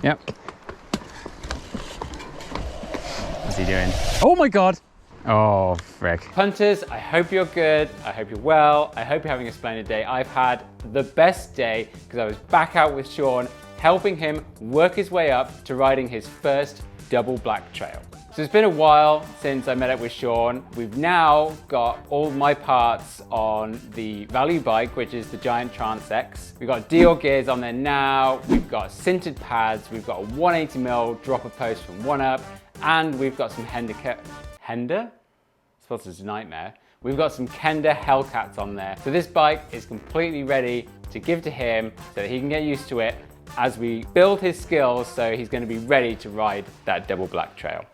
Yep. What's he doing? Oh my God. Oh, frick. Punters, I hope you're good. I hope you're well. I hope you're having a splendid day. I've had the best day because I was back out with Sean, helping him work his way up to riding his first double black trail. So it's been a while since I met up with Sean. We've now got all my parts on the value bike, which is the Giant Trance X. We've got Dior gears on there now. We've got sintered pads. We've got a 180mm dropper post from 1UP. And we've got some Hender? I suppose it's a nightmare. We've got some Kender Hellcats on there. So this bike is completely ready to give to him so that he can get used to it as we build his skills so he's going to be ready to ride that double black trail.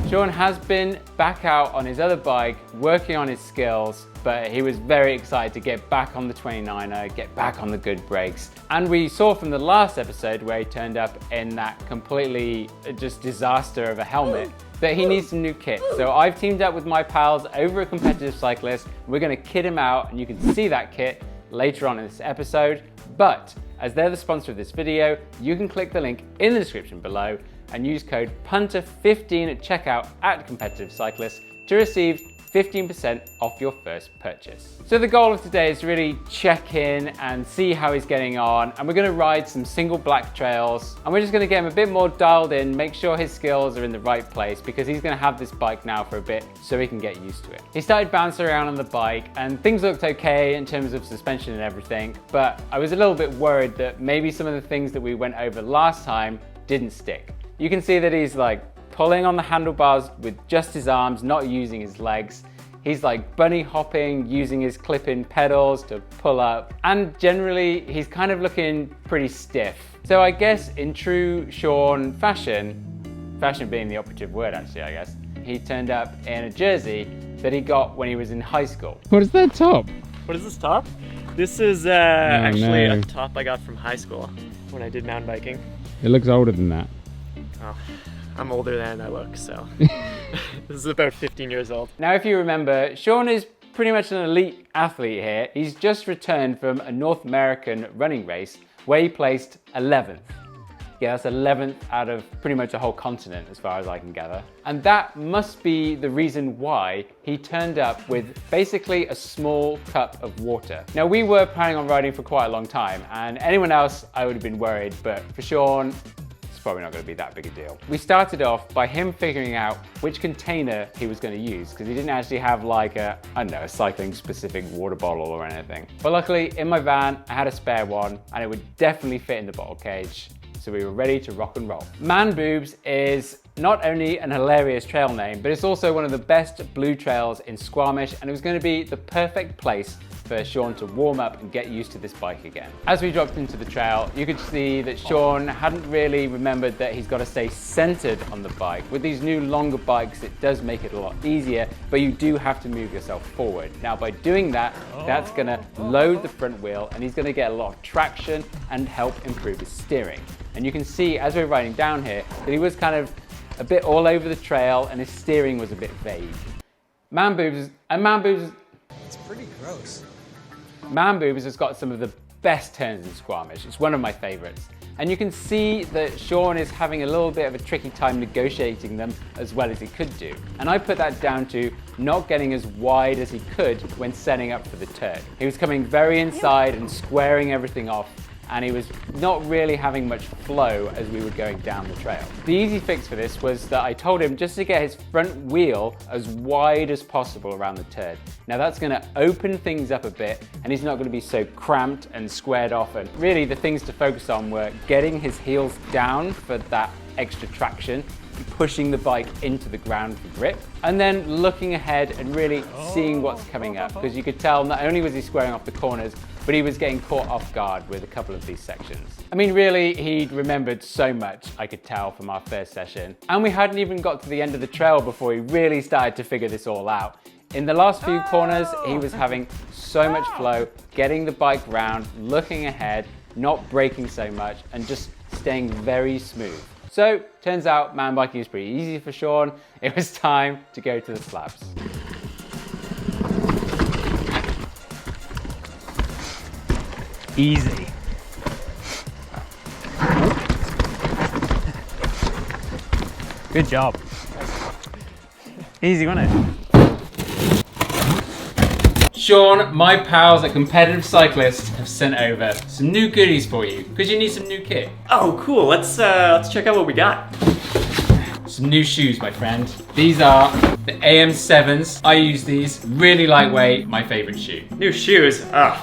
Sean has been back out on his other bike working on his skills, but he was very excited to get back on the 29er, get back on the good brakes. And we saw from the last episode where he turned up in that completely just disaster of a helmet that he needs some new kit. So I've teamed up with my pals over at Competitive Cyclist. We're gonna kit him out and you can see that kit later on in this episode. But as they're the sponsor of this video, you can click the link in the description below and use code PUNTER15 at checkout at Competitive Cyclist to receive 15% off your first purchase. So the goal of today is to really check in and see how he's getting on, and we're going to ride some single black trails, and we're just going to get him a bit more dialed in, make sure his skills are in the right place, because he's going to have this bike now for a bit so he can get used to it. He started bouncing around on the bike and things looked okay in terms of suspension and everything, but I was a little bit worried that maybe some of the things that we went over last time didn't stick. You can see that he's like pulling on the handlebars with just his arms, not using his legs. He's like bunny hopping, using his clip-in pedals to pull up. And generally, he's kind of looking pretty stiff. So I guess in true Sean fashion being the operative word actually, I guess, he turned up in a jersey that he got when he was in high school. What is that top? What is this top? This is actually a top I got from high school when I did mountain biking. It looks older than that. Oh. I'm older than I look, so this is about 15 years old. Now, if you remember, Sean is pretty much an elite athlete here. He's just returned from a North American running race where he placed 11th. Yeah, that's 11th out of pretty much a whole continent as far as I can gather. And that must be the reason why he turned up with basically a small cup of water. Now, we were planning on riding for quite a long time, and anyone else I would have been worried, but for Sean, probably not going to be that big a deal. We started off by him figuring out which container he was going to use because he didn't actually have like a, I don't know, a cycling specific water bottle or anything. But luckily in my van, I had a spare one and it would definitely fit in the bottle cage. So we were ready to rock and roll. Man Boobs is not only an hilarious trail name, but it's also one of the best blue trails in Squamish, and it was going to be the perfect place for Sean to warm up and get used to this bike again. As we dropped into the trail, you could see that Sean hadn't really remembered that he's got to stay centered on the bike. With these new longer bikes, it does make it a lot easier, but you do have to move yourself forward. Now, by doing that, that's going to load the front wheel, and he's going to get a lot of traction and help improve his steering. And you can see as we're riding down here that he was kind of a bit all over the trail and his steering was a bit vague. Man Boobs, it's pretty gross. Man Boobs has got some of the best turns in Squamish. It's one of my favorites. And you can see that Sean is having a little bit of a tricky time negotiating them as well as he could do. And I put that down to not getting as wide as he could when setting up for the turn. He was coming very inside and squaring everything off, and he was not really having much flow as we were going down the trail. The easy fix for this was that I told him just to get his front wheel as wide as possible around the turn. Now that's gonna open things up a bit and he's not gonna be so cramped and squared off, and really the things to focus on were getting his heels down for that extra traction, pushing the bike into the ground for grip, and then looking ahead and really seeing what's coming up, because you could tell not only was he squaring off the corners, but he was getting caught off guard with a couple of these sections. I mean, really, he'd remembered so much, I could tell from our first session, and we hadn't even got to the end of the trail before he really started to figure this all out. In the last few corners, he was having so much flow, getting the bike round, looking ahead, not braking so much, and just staying very smooth. So, turns out mountain biking is pretty easy for Sean. It was time to go to the slabs. Easy. Good job. Easy, wasn't it? Sean, my pals at Competitive Cyclist have sent over some new goodies for you because you need some new kit. Oh, cool. Let's check out what we got. Some new shoes, my friend. These are the AM7s. I use these. Really lightweight, my favorite shoe. New shoes? Oh,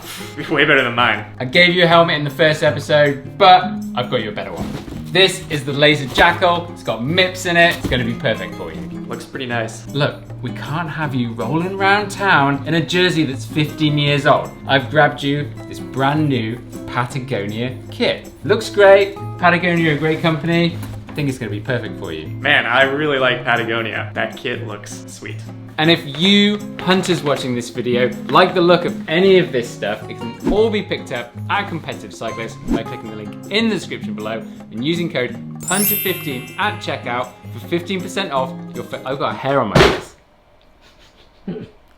way better than mine. I gave you a helmet in the first episode, but I've got you a better one. This is the Laser Jackal. It's got MIPS in it. It's gonna be perfect for you. Looks pretty nice. Look, we can't have you rolling around town in a jersey that's 15 years old. I've grabbed you this brand new Patagonia kit. Looks great. Patagonia are a great company. I think it's gonna be perfect for you. Man, I really like Patagonia. That kit looks sweet. And if you punters watching this video like the look of any of this stuff, it can all be picked up at Competitive Cyclist by clicking the link in the description below and using code PUNTER15 at checkout for 15% off your I've got a hair on my face.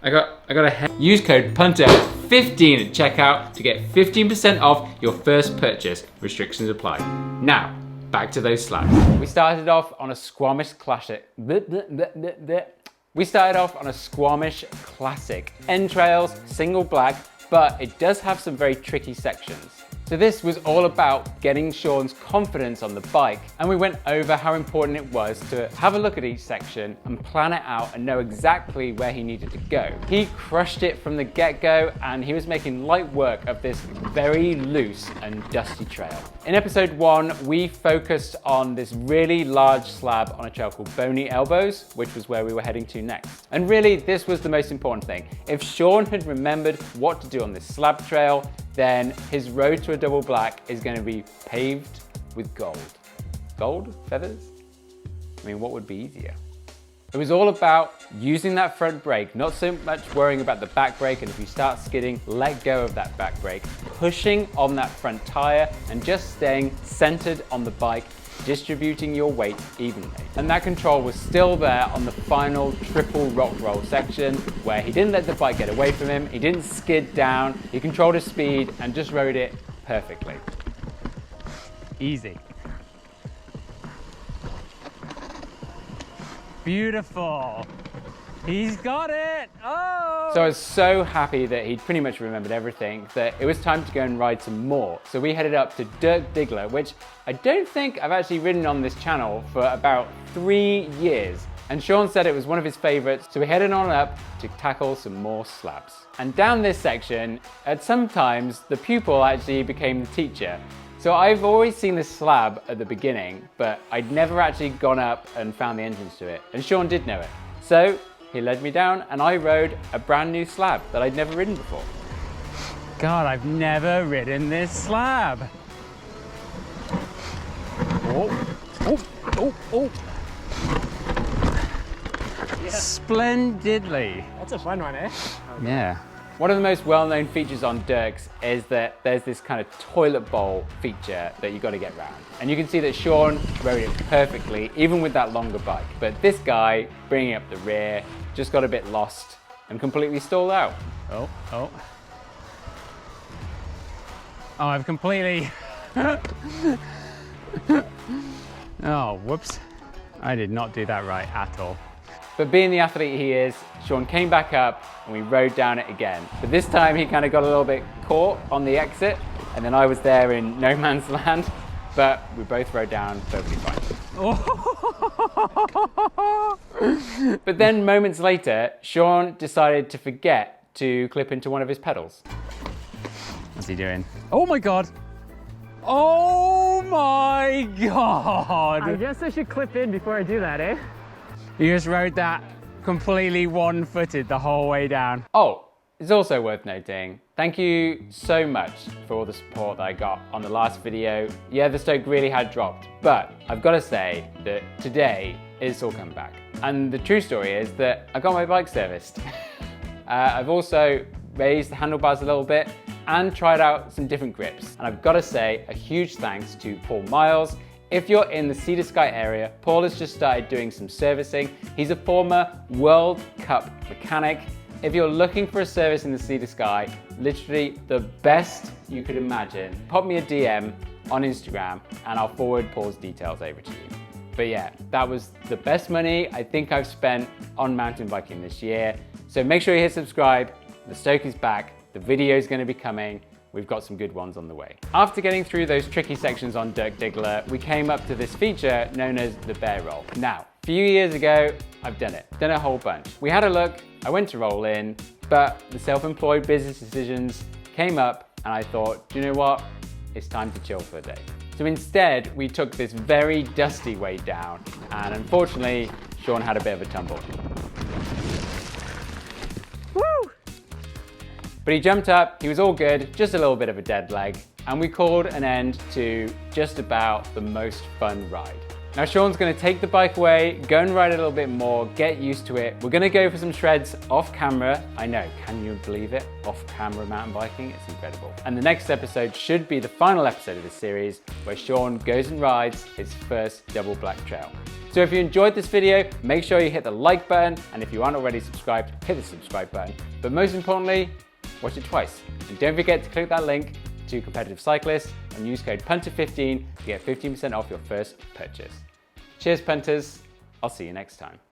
I got a hair. Use code PUNTER15 at checkout to get 15% off your first purchase. Restrictions apply. Now, back to those slabs. We started off on a Squamish classic. We started off on a Squamish classic. Entrails, single black, but it does have some very tricky sections. So this was all about getting Sean's confidence on the bike, and we went over how important it was to have a look at each section and plan it out and know exactly where he needed to go. He crushed it from the get-go, and he was making light work of this very loose and dusty trail. In episode 1, we focused on this really large slab on a trail called Bony Elbows, which was where we were heading to next. And really, this was the most important thing. If Sean had remembered what to do on this slab trail, then his road to a double black is going to be paved with gold. Gold? Feathers? I mean, what would be easier? It was all about using that front brake, not so much worrying about the back brake, and if you start skidding, let go of that back brake, pushing on that front tire and just staying centered on the bike, distributing your weight evenly. And that control was still there on the final triple rock roll section where he didn't let the bike get away from him, he didn't skid down, he controlled his speed and just rode it perfectly. Easy. Beautiful. He's got it! Oh! So I was so happy that he'd pretty much remembered everything that it was time to go and ride some more. So we headed up to Dirk Diggler, which I don't think I've actually ridden on this channel for about 3 years. And Sean said it was one of his favorites, so we headed on up to tackle some more slabs. And down this section, at some times, the pupil actually became the teacher. So I've always seen this slab at the beginning, but I'd never actually gone up and found the entrance to it. And Sean did know it. So he led me down and I rode a brand new slab that I'd never ridden before. God, I've never ridden this slab. Oh, oh, oh, oh. Yeah. Splendidly. That's a fun one, eh? Yeah. One of the most well-known features on Dirks is that there's this kind of toilet bowl feature that you got to get round. And you can see that Sean rode it perfectly, even with that longer bike. But this guy, bringing up the rear, just got a bit lost and completely stalled out. Oh, oh. Oh, I've completely... Oh, whoops. I did not do that right at all. But being the athlete he is, Sean came back up and we rode down it again. But this time he kind of got a little bit caught on the exit, and then I was there in no man's land, but we both rode down perfectly fine. But then moments later, Sean decided to forget to clip into one of his pedals. What's he doing? Oh my God. Oh my God. I guess I should clip in before I do that, eh? You just rode that completely one-footed the whole way down. Oh, it's also worth noting, thank you so much for all the support that I got on the last video. Yeah, the stoke really had dropped, but I've got to say that today it's all come back. And the true story is that I got my bike serviced. I've also raised the handlebars a little bit and tried out some different grips. And I've got to say a huge thanks to Paul Miles. If you're in the Sea to Sky area, Paul has just started doing some servicing. He's a former World Cup mechanic. If you're looking for a service in the Sea to Sky, literally the best you could imagine, pop me a DM on Instagram and I'll forward Paul's details over to you. But yeah, that was the best money I think I've spent on mountain biking this year. So make sure you hit subscribe. The Stoke is back. The video is going to be coming. We've got some good ones on the way. After getting through those tricky sections on Dirk Diggler, we came up to this feature known as the bear roll. Now, a few years ago, I've done it a whole bunch. We had a look, I went to roll in, but the self-employed business decisions came up and I thought, do you know what? It's time to chill for a day. So instead, we took this very dusty way down, and unfortunately, Sean had a bit of a tumble. Woo! But he jumped up, he was all good, just a little bit of a dead leg, and we called an end to just about the most fun ride. Now Sean's gonna take the bike away, go and ride a little bit more, get used to it. We're gonna go for some shreds off camera. I know, can you believe it? Off camera mountain biking, it's incredible. And the next episode should be the final episode of this series where Sean goes and rides his first double black trail. So if you enjoyed this video, make sure you hit the like button, and if you aren't already subscribed, hit the subscribe button. But most importantly, watch it twice. And don't forget to click that link to Competitive Cyclist and use code PUNTER15 to get 15% off your first purchase. Cheers, punters. I'll see you next time.